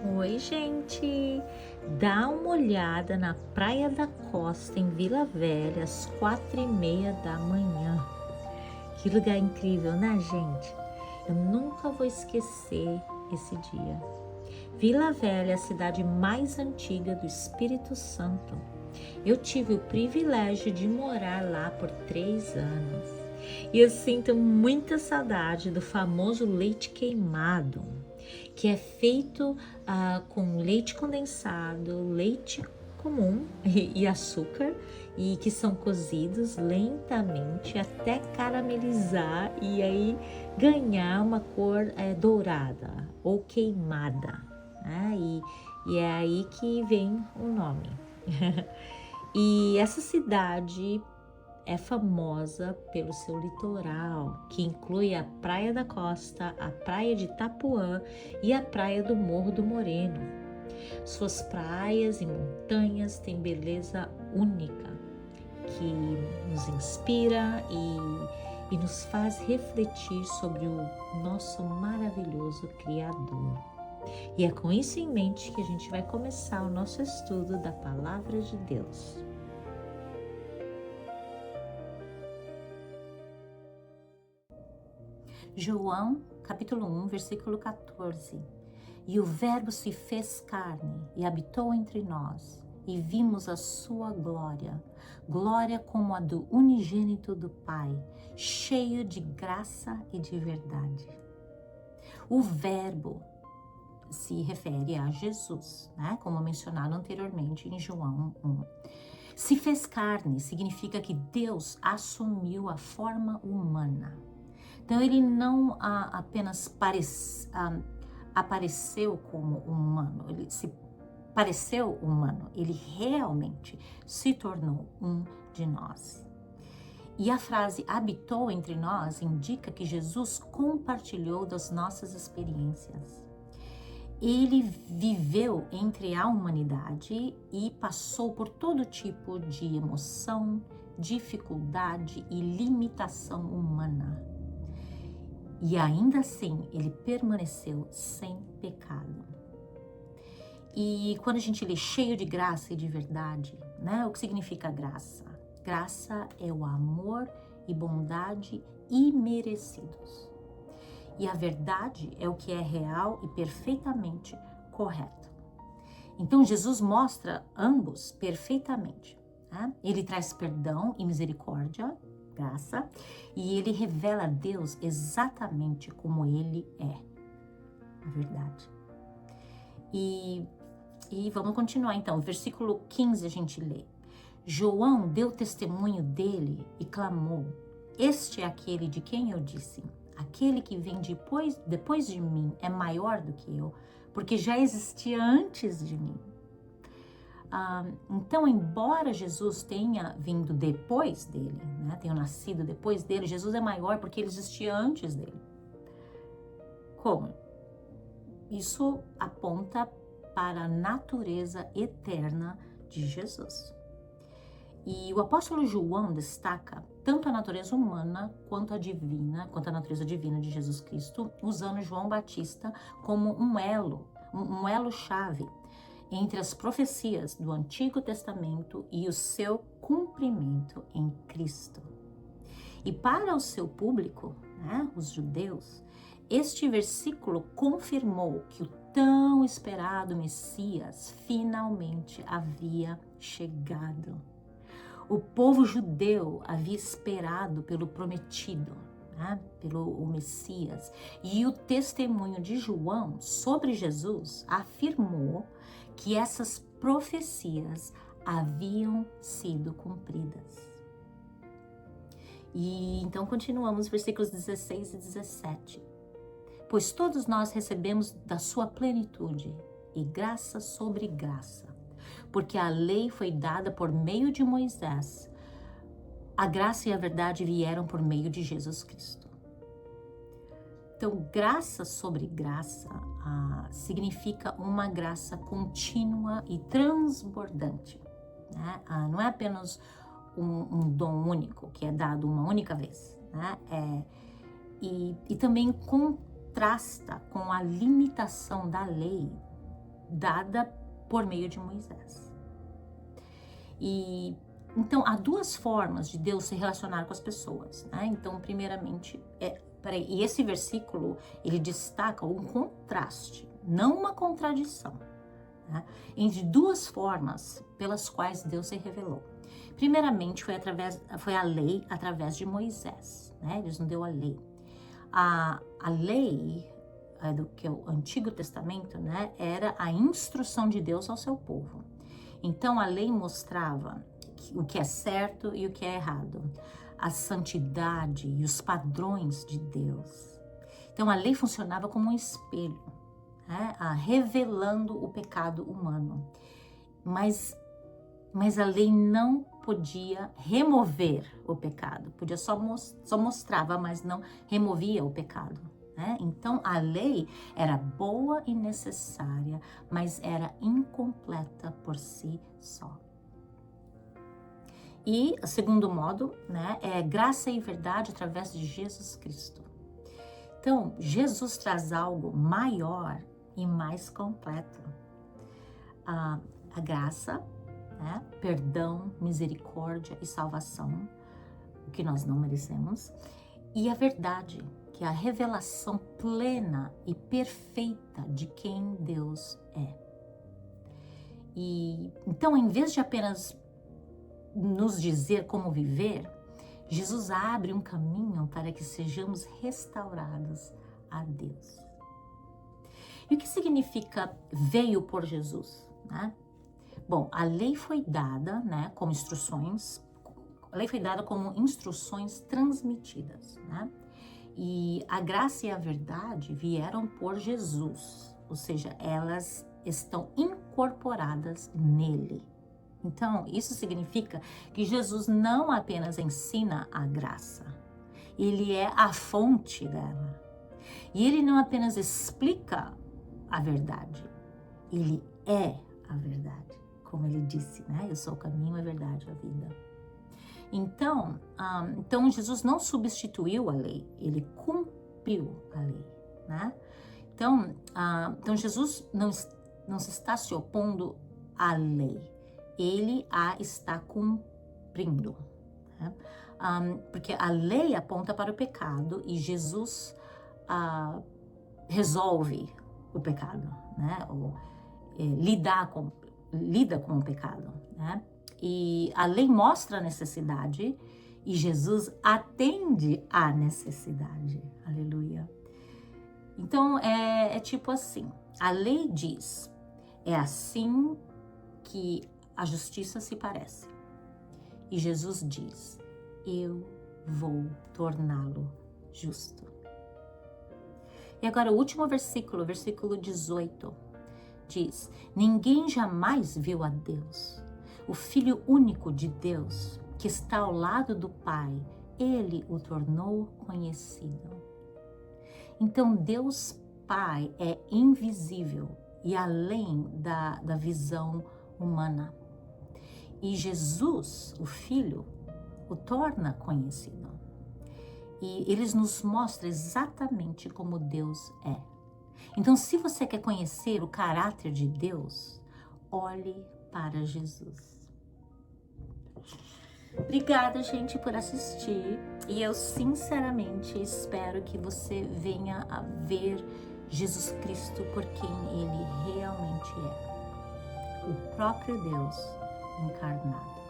Oi, gente! Dá uma olhada na Praia da Costa, em Vila Velha, às 4:30 da manhã. Que lugar incrível, né, gente? Eu nunca vou esquecer esse dia. Vila Velha é a cidade mais antiga do Espírito Santo. Eu tive o privilégio de morar lá por 3 anos. E eu sinto muita saudade do famoso leite queimado, que é feito com leite condensado, leite comum e açúcar, e que são cozidos lentamente até caramelizar e aí ganhar uma cor dourada ou queimada, né? E é aí que vem o nome. E essa cidade é famosa pelo seu litoral, que inclui a Praia da Costa, a Praia de Itapuã e a Praia do Morro do Moreno. Suas praias e montanhas têm beleza única, que nos inspira e nos faz refletir sobre o nosso maravilhoso Criador. E é com isso em mente que a gente vai começar o nosso estudo da Palavra de Deus. João, capítulo 1, versículo 14. E o Verbo se fez carne e habitou entre nós, e vimos a sua glória, glória como a do unigênito do Pai, cheio de graça e de verdade. O Verbo se refere a Jesus, né? Como mencionado anteriormente em João 1. Se fez carne significa que Deus assumiu a forma humana. Então ele não apenas apareceu como humano, ele se pareceu humano, ele realmente se tornou um de nós. E a frase habitou entre nós indica que Jesus compartilhou das nossas experiências. Ele viveu entre a humanidade e passou por todo tipo de emoção, dificuldade e limitação humana. E ainda assim, ele permaneceu sem pecado. E quando a gente lê cheio de graça e de verdade, né? O que significa graça? Graça é o amor e bondade imerecidos. E a verdade é o que é real e perfeitamente correto. Então, Jesus mostra ambos perfeitamente, né? Ele traz perdão e misericórdia, graça, e ele revela a Deus exatamente como ele é, a verdade. E vamos continuar então, versículo 15 a gente lê. João deu testemunho dele e clamou: este é aquele de quem eu disse, aquele que vem depois de mim é maior do que eu, porque já existia antes de mim. Então, embora Jesus tenha vindo depois dele, né, tenha nascido depois dele, Jesus é maior porque ele existia antes dele. Como? Isso aponta para a natureza eterna de Jesus. E o apóstolo João destaca tanto a natureza humana quanto a natureza divina de Jesus Cristo, usando João Batista como um elo-chave entre as profecias do Antigo Testamento e o seu cumprimento em Cristo. E para o seu público, né, os judeus, este versículo confirmou que o tão esperado Messias finalmente havia chegado. O povo judeu havia esperado pelo prometido, né, pelo Messias, e o testemunho de João sobre Jesus afirmou que essas profecias haviam sido cumpridas. E então continuamos, versículos 16 e 17. Pois todos nós recebemos da sua plenitude, e graça sobre graça, porque a lei foi dada por meio de Moisés, a graça e a verdade vieram por meio de Jesus Cristo. Então, graça sobre graça significa uma graça contínua e transbordante, né? Não é apenas um dom único que é dado uma única vez, né? E também contrasta com a limitação da lei dada por meio de Moisés. E então há duas formas de Deus se relacionar com as pessoas, né? Então, primeiramente, e esse versículo ele destaca um contraste, não uma contradição, né? Entre duas formas pelas quais Deus se revelou. Primeiramente, foi a lei através de Moisés, né? Ele nos deu a lei. A lei do que é o Antigo Testamento, né? Era a instrução de Deus ao seu povo. Então, a lei mostrava o que é certo e o que é errado, a santidade e os padrões de Deus. Então, a lei funcionava como um espelho, né? Revelando o pecado humano. Mas a lei não podia remover o pecado, podia só mostrava, mas não removia o pecado, né? Então a lei era boa e necessária, mas era incompleta por si só. E o segundo modo, né, é graça e verdade através de Jesus Cristo. Então Jesus traz algo maior e mais completo. A graça, né? Perdão, misericórdia e salvação, o que nós não merecemos, e a verdade, que é a revelação plena e perfeita de quem Deus é. E então, em vez de apenas nos dizer como viver, Jesus abre um caminho para que sejamos restaurados a Deus. E o que significa veio por Jesus, né? Bom, a lei foi dada, né, como instruções, a lei foi dada como instruções transmitidas, né? E a graça e a verdade vieram por Jesus, ou seja, elas estão incorporadas nele. Então, isso significa que Jesus não apenas ensina a graça, ele é a fonte dela. E ele não apenas explica a verdade, ele é a verdade. Como ele disse, né? Eu sou o caminho, a verdade e a vida. Então Jesus não substituiu a lei, ele cumpriu a lei, né? Então Jesus não se está se opondo à lei, ele a está cumprindo, né? Porque a lei aponta para o pecado e Jesus resolve o pecado, né? Ou lida com o pecado, né? E a lei mostra a necessidade e Jesus atende à necessidade. Aleluia. Então, é tipo assim, a lei diz, é assim que a justiça se parece. E Jesus diz, eu vou torná-lo justo. E agora o último versículo, versículo 18, diz, ninguém jamais viu a Deus. O Filho único de Deus, que está ao lado do Pai, ele o tornou conhecido. Então Deus Pai é invisível e além da visão humana. E Jesus, o Filho, o torna conhecido. E ele nos mostra exatamente como Deus é. Então, se você quer conhecer o caráter de Deus, olhe para Jesus. Obrigada, gente, por assistir. E eu, sinceramente, espero que você venha a ver Jesus Cristo por quem Ele realmente é. O próprio Deus encarnado.